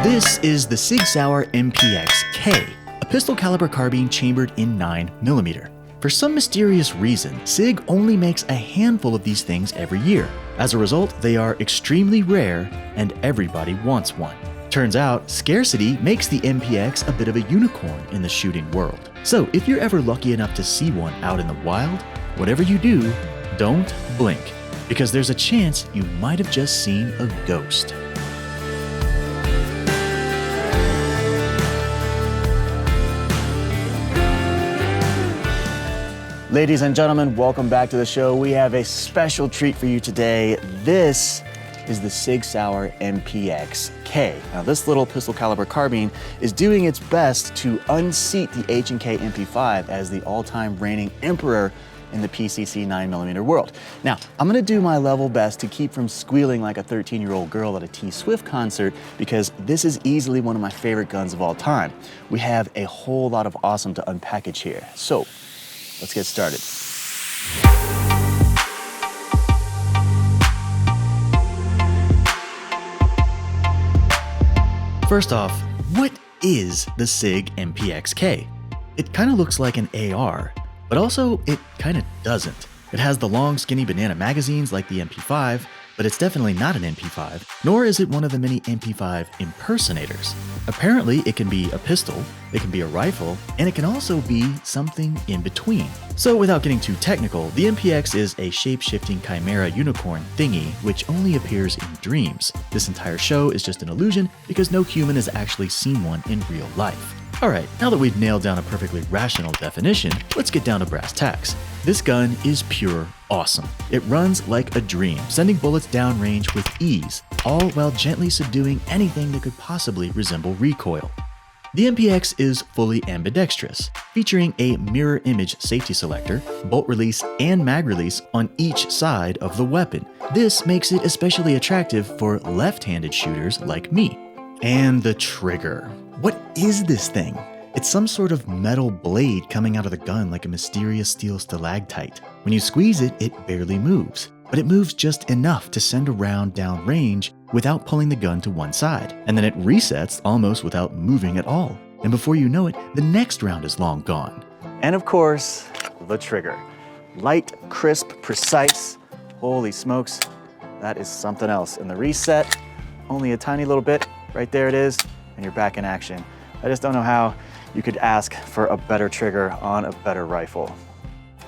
This is the Sig Sauer MPX-K, a pistol caliber carbine chambered in 9mm. For some mysterious reason, Sig only makes a handful of these things every year. As a result, they are extremely rare and everybody wants one. Turns out, scarcity makes the MPX a bit of a unicorn in the shooting world. So if you're ever lucky enough to see one out in the wild, whatever you do, don't blink, because there's a chance you might have just seen a ghost. Ladies and gentlemen, welcome back to the show. We have a special treat for you today. This is the Sig Sauer MPX-K. Now, this little pistol caliber carbine is doing its best to unseat the H&K MP5 as the all-time reigning emperor in the PCC 9mm world. Now, I'm gonna do my level best to keep from squealing like a 13-year-old girl at a T-Swift concert, because this is easily one of my favorite guns of all time. We have a whole lot of awesome to unpackage here. So, let's get started. First off, what is the Sig MPX-K? It kind of looks like an AR, but also it kind of doesn't. It has the long, skinny banana magazines like the MP5, but it's definitely not an MP5, nor is it one of the many MP5 impersonators. Apparently, it can be a pistol, it can be a rifle, and it can also be something in between. So without getting too technical, the MPX is a shape-shifting chimera unicorn thingy which only appears in dreams. This entire show is just an illusion because no human has actually seen one in real life. Alright, now that we've nailed down a perfectly rational definition, let's get down to brass tacks. This gun is pure awesome. It runs like a dream, sending bullets downrange with ease, all while gently subduing anything that could possibly resemble recoil. The MPX is fully ambidextrous, featuring a mirror image safety selector, bolt release, and mag release on each side of the weapon. This makes it especially attractive for left-handed shooters like me. And the trigger. What is this thing? It's some sort of metal blade coming out of the gun like a mysterious steel stalactite. When you squeeze it, it barely moves, but it moves just enough to send a round downrange without pulling the gun to one side, and then it resets almost without moving at all. And before you know it, the next round is long gone. And of course, the trigger. Light, crisp, precise. Holy smokes, that is something else. And the reset, only a tiny little bit. Right there it is, and you're back in action. I just don't know how you could ask for a better trigger on a better rifle.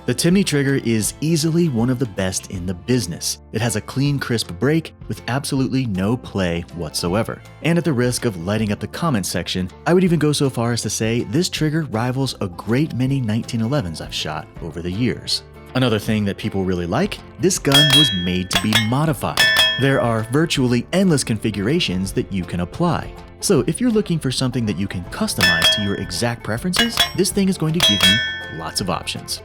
The Timney trigger is easily one of the best in the business. It has a clean, crisp break with absolutely no play whatsoever. And at the risk of lighting up the comment section, I would even go so far as to say this trigger rivals a great many 1911s I've shot over the years. Another thing that people really like, this gun was made to be modified. There are virtually endless configurations that you can apply. So if you're looking for something that you can customize to your exact preferences, this thing is going to give you lots of options.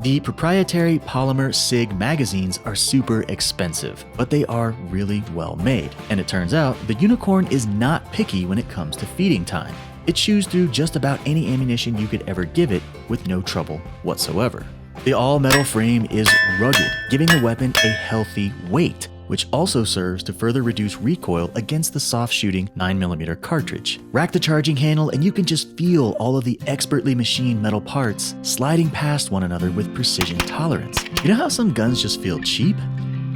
The proprietary polymer Sig magazines are super expensive, but they are really well made. And it turns out the unicorn is not picky when it comes to feeding time. It chews through just about any ammunition you could ever give it with no trouble whatsoever. The all-metal frame is rugged, giving the weapon a healthy weight, which also serves to further reduce recoil against the soft-shooting 9mm cartridge. Rack the charging handle and you can just feel all of the expertly machined metal parts sliding past one another with precision tolerance. You know how some guns just feel cheap?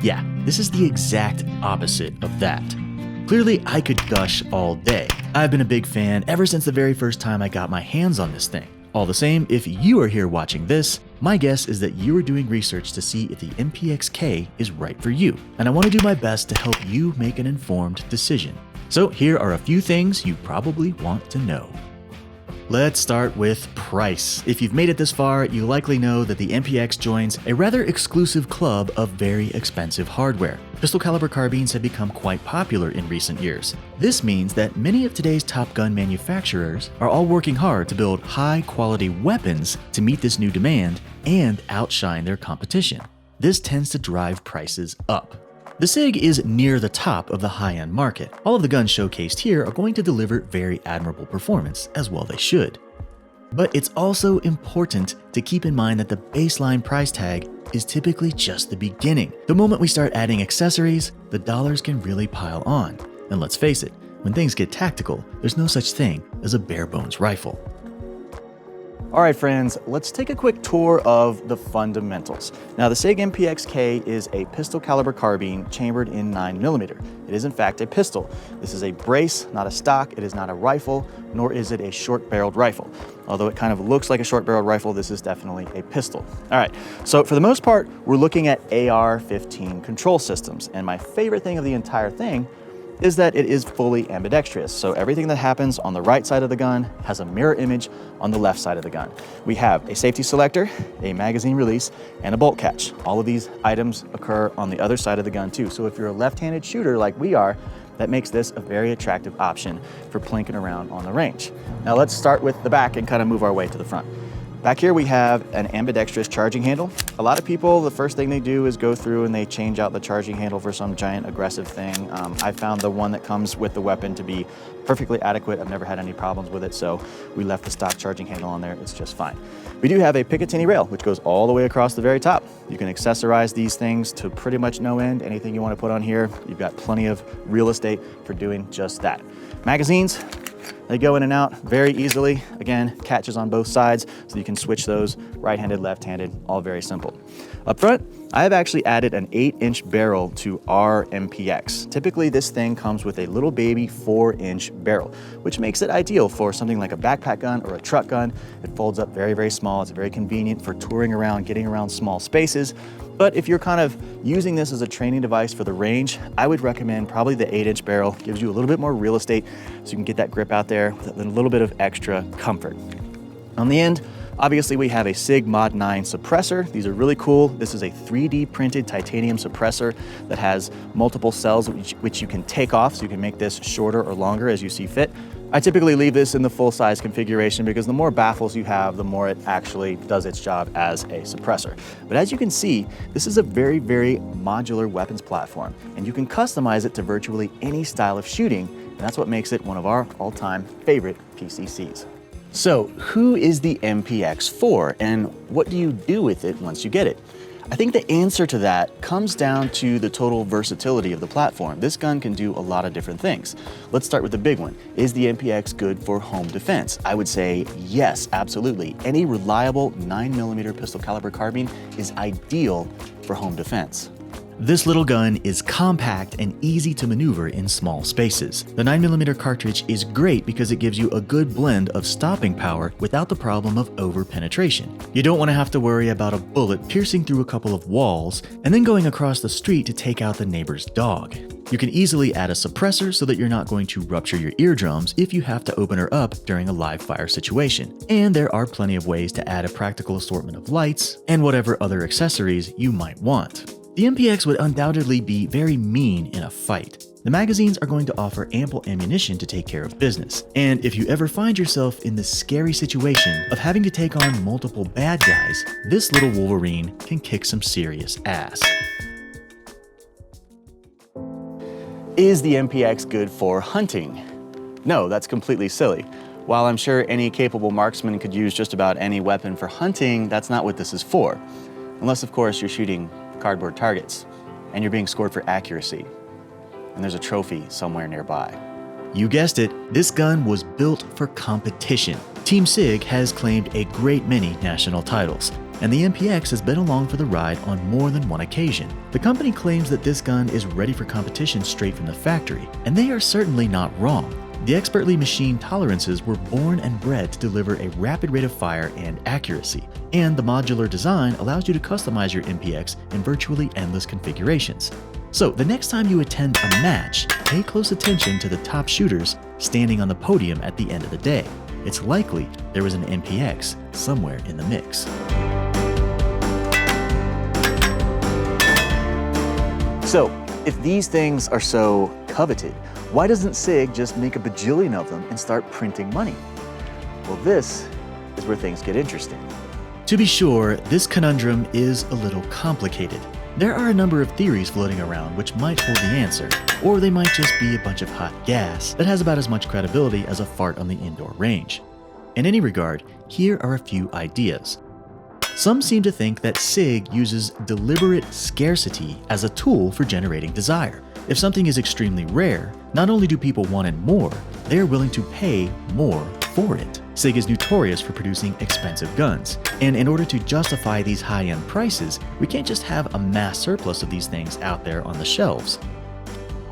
Yeah, this is the exact opposite of that. Clearly, I could gush all day. I've been a big fan ever since the very first time I got my hands on this thing. All the same, if you are here watching this, my guess is that you are doing research to see if the MPX-K is right for you, and I want to do my best to help you make an informed decision. So here are a few things you probably want to know. Let's start with price. If you've made it this far, you likely know that the MPX joins a rather exclusive club of very expensive hardware. Pistol caliber carbines have become quite popular in recent years. This means that many of today's top gun manufacturers are all working hard to build high-quality weapons to meet this new demand and outshine their competition. This tends to drive prices up. The Sig is near the top of the high-end market. All of the guns showcased here are going to deliver very admirable performance, as well they should. But it's also important to keep in mind that the baseline price tag is typically just the beginning. The moment we start adding accessories, the dollars can really pile on. And let's face it, when things get tactical, there's no such thing as a bare bones rifle. All right, friends, let's take a quick tour of the fundamentals. Now, the Sig MPX-K is a pistol caliber carbine chambered in 9mm. It is in fact a pistol. This is a brace, not a stock. It is not a rifle, nor is it a short-barreled rifle. Although it kind of looks like a short-barreled rifle, this is definitely a pistol. All right, so for the most part, we're looking at AR-15 control systems. And my favorite thing of the entire thing is that it is fully ambidextrous. So everything that happens on the right side of the gun has a mirror image on the left side of the gun. We have a safety selector, a magazine release, and a bolt catch. All of these items occur on the other side of the gun too. So if you're a left-handed shooter like we are, that makes this a very attractive option for plinking around on the range. Now let's start with the back and kind of move our way to the front. Back here we have an ambidextrous charging handle. A lot of people, the first thing they do is go through and they change out the charging handle for some giant aggressive thing. I found the one that comes with the weapon to be perfectly adequate. I've never had any problems with it, so we left the stock charging handle on there. It's just fine. We do have a Picatinny rail, which goes all the way across the very top. You can accessorize these things to pretty much no end. Anything you want to put on here, you've got plenty of real estate for doing just that. Magazines, they go in and out very easily. Again, catches on both sides, so you can switch those right-handed, left-handed, all very simple. Up front, I have actually added an 8-inch barrel to our MPX. Typically, this thing comes with a little baby 4-inch barrel, which makes it ideal for something like a backpack gun or a truck gun. It folds up very, very small. It's very convenient for touring around, getting around small spaces. But if you're kind of using this as a training device for the range, I would recommend probably the 8-inch barrel. Gives you a little bit more real estate so you can get that grip out there with a little bit of extra comfort. On the end, obviously we have a Sig Mod 9 suppressor. These are really cool. This is a 3D printed titanium suppressor that has multiple cells which you can take off, so you can make this shorter or longer as you see fit. I typically leave this in the full size configuration because the more baffles you have, the more it actually does its job as a suppressor. But as you can see, this is a very, very modular weapons platform, and you can customize it to virtually any style of shooting, and that's what makes it one of our all-time favorite PCCs. So who is the MPX for, and what do you do with it once you get it? I think the answer to that comes down to the total versatility of the platform. This gun can do a lot of different things. Let's start with the big one. Is the MPX good for home defense? I would say yes, absolutely. Any reliable 9mm pistol caliber carbine is ideal for home defense. This little gun is compact and easy to maneuver in small spaces. The 9mm cartridge is great because it gives you a good blend of stopping power without the problem of over-penetration. You don't want to have to worry about a bullet piercing through a couple of walls and then going across the street to take out the neighbor's dog. You can easily add a suppressor so that you're not going to rupture your eardrums if you have to open her up during a live fire situation. And there are plenty of ways to add a practical assortment of lights and whatever other accessories you might want. The MPX would undoubtedly be very mean in a fight. The magazines are going to offer ample ammunition to take care of business. And if you ever find yourself in the scary situation of having to take on multiple bad guys, this little Wolverine can kick some serious ass. Is the MPX good for hunting? No, that's completely silly. While I'm sure any capable marksman could use just about any weapon for hunting, that's not what this is for. Unless, of course, you're shooting cardboard targets and you're being scored for accuracy, and there's a trophy somewhere nearby. You guessed it, this gun was built for competition. Team Sig has claimed a great many national titles, and the MPX has been along for the ride on more than one occasion. The company claims that this gun is ready for competition straight from the factory, and they are certainly not wrong. The expertly machined tolerances were born and bred to deliver a rapid rate of fire and accuracy, and the modular design allows you to customize your MPX in virtually endless configurations. So the next time you attend a match, pay close attention to the top shooters standing on the podium at the end of the day. It's likely there was an MPX somewhere in the mix. So, if these things are so coveted, why doesn't Sig just make a bajillion of them and start printing money? Well, this is where things get interesting. To be sure, this conundrum is a little complicated. There are a number of theories floating around which might hold the answer, or they might just be a bunch of hot gas that has about as much credibility as a fart on the indoor range. In any regard, here are a few ideas. Some seem to think that Sig uses deliberate scarcity as a tool for generating desire. If something is extremely rare, not only do people want it more, they are willing to pay more for it. Sig is notorious for producing expensive guns, and in order to justify these high-end prices, we can't just have a mass surplus of these things out there on the shelves.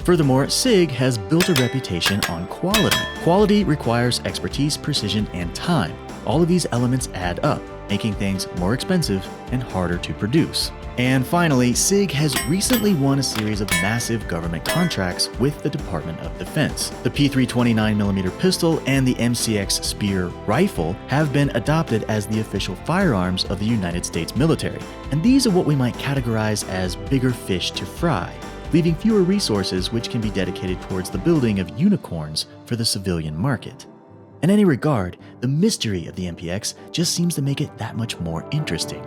Furthermore, Sig has built a reputation on quality. Quality requires expertise, precision, and time. All of these elements add up, making things more expensive and harder to produce. And finally, Sig has recently won a series of massive government contracts with the Department of Defense. The P329mm pistol and the MCX Spear rifle have been adopted as the official firearms of the United States military, and these are what we might categorize as bigger fish to fry, leaving fewer resources which can be dedicated towards the building of unicorns for the civilian market. In any regard, the mystery of the MPX just seems to make it that much more interesting.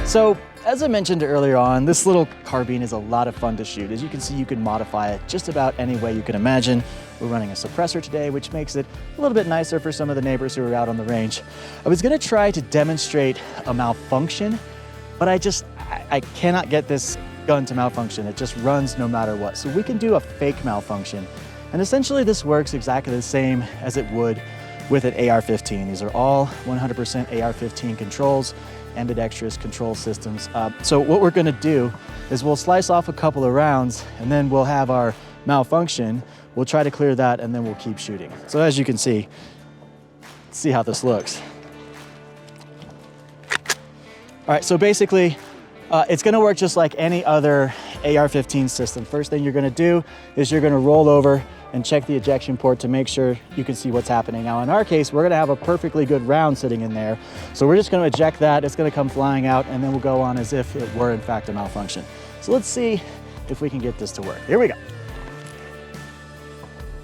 So, as I mentioned earlier on, this little carbine is a lot of fun to shoot. As you can see, you can modify it just about any way you can imagine. We're running a suppressor today, which makes it a little bit nicer for some of the neighbors who are out on the range. I was gonna try to demonstrate a malfunction, but I cannot get this gun to malfunction. It just runs no matter what. So we can do a fake malfunction. And essentially this works exactly the same as it would with an AR-15. These are all 100% AR-15 controls, ambidextrous control systems. So what we're gonna do is we'll slice off a couple of rounds and then we'll have our malfunction. We'll try to clear that and then we'll keep shooting. So as you can see how this looks. All right, so basically it's gonna work just like any other AR-15 system. First thing you're gonna do is you're gonna roll over and check the ejection port to make sure you can see what's happening. Now in our case, we're gonna have a perfectly good round sitting in there. So we're just gonna eject that, it's gonna come flying out, and then we'll go on as if it were in fact a malfunction. So let's see if we can get this to work. Here we go.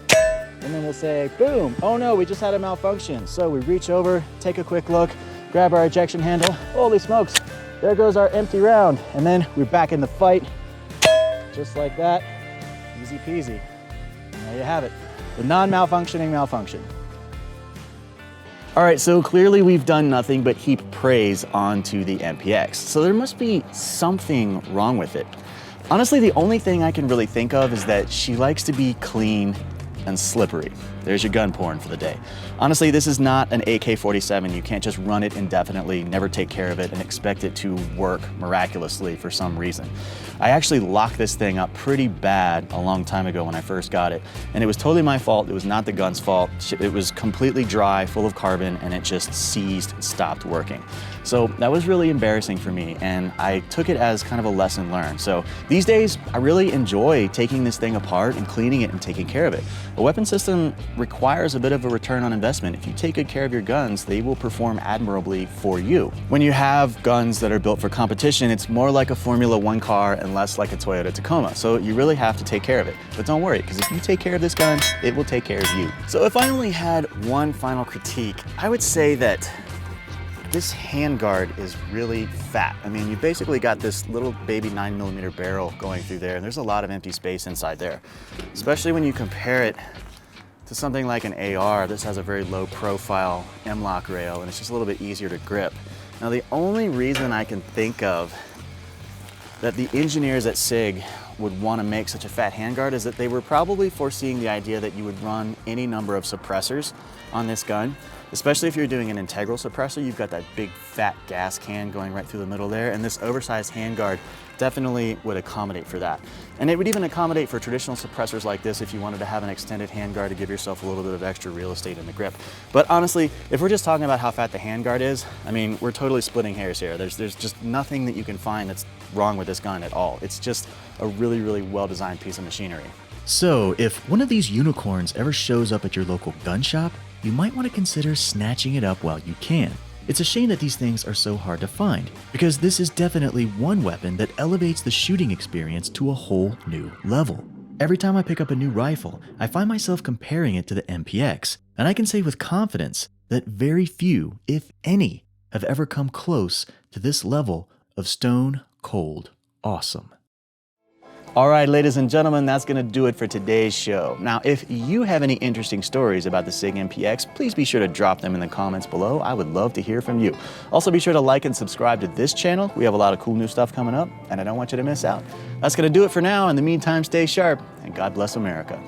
And then we'll say, boom, oh no, we just had a malfunction. So we reach over, take a quick look, grab our ejection handle, holy smokes, there goes our empty round. And then we're back in the fight, just like that, easy peasy. And there you have it, the non-malfunctioning malfunction. All right, so clearly we've done nothing but heap praise onto the MPX. So there must be something wrong with it. Honestly, the only thing I can really think of is that she likes to be clean and slippery. There's your gun porn for the day. Honestly, this is not an AK-47. You can't just run it indefinitely, never take care of it, and expect it to work miraculously for some reason. I actually locked this thing up pretty bad a long time ago when I first got it, and it was totally my fault. It was not the gun's fault. It was completely dry, full of carbon, and it just seized and stopped working. So that was really embarrassing for me, and I took it as kind of a lesson learned. So these days, I really enjoy taking this thing apart and cleaning it and taking care of it. A weapon system requires a bit of a return on investment. If you take good care of your guns, they will perform admirably for you. When you have guns that are built for competition, it's more like a Formula One car and less like a Toyota Tacoma. So you really have to take care of it. But don't worry, because if you take care of this gun, it will take care of you. So if I only had one final critique, I would say that this handguard is really fat. I mean, you basically got this little baby 9mm barrel going through there, and there's a lot of empty space inside there. Especially when you compare it to something like an AR. This has a very low profile M-lock rail, and it's just a little bit easier to grip. Now, the only reason I can think of that the engineers at Sig would want to make such a fat handguard is that they were probably foreseeing the idea that you would run any number of suppressors on this gun. Especially if you're doing an integral suppressor, you've got that big fat gas can going right through the middle there, and this oversized handguard definitely would accommodate for that. And it would even accommodate for traditional suppressors like this if you wanted to have an extended handguard to give yourself a little bit of extra real estate in the grip. But honestly, if we're just talking about how fat the handguard is, I mean, we're totally splitting hairs here. There's just nothing that you can find that's wrong with this gun at all. It's just a really, really well-designed piece of machinery. So, if one of these unicorns ever shows up at your local gun shop, you might want to consider snatching it up while you can. It's a shame that these things are so hard to find, because this is definitely one weapon that elevates the shooting experience to a whole new level. Every time I pick up a new rifle, I find myself comparing it to the MPX, and I can say with confidence that very few, if any, have ever come close to this level of stone cold awesome. All right, ladies and gentlemen, that's going to do it for today's show. Now, if you have any interesting stories about the Sig MPX, please be sure to drop them in the comments below. I would love to hear from you. Also, be sure to like and subscribe to this channel. We have a lot of cool new stuff coming up, and I don't want you to miss out. That's going to do it for now. In the meantime, stay sharp, and God bless America.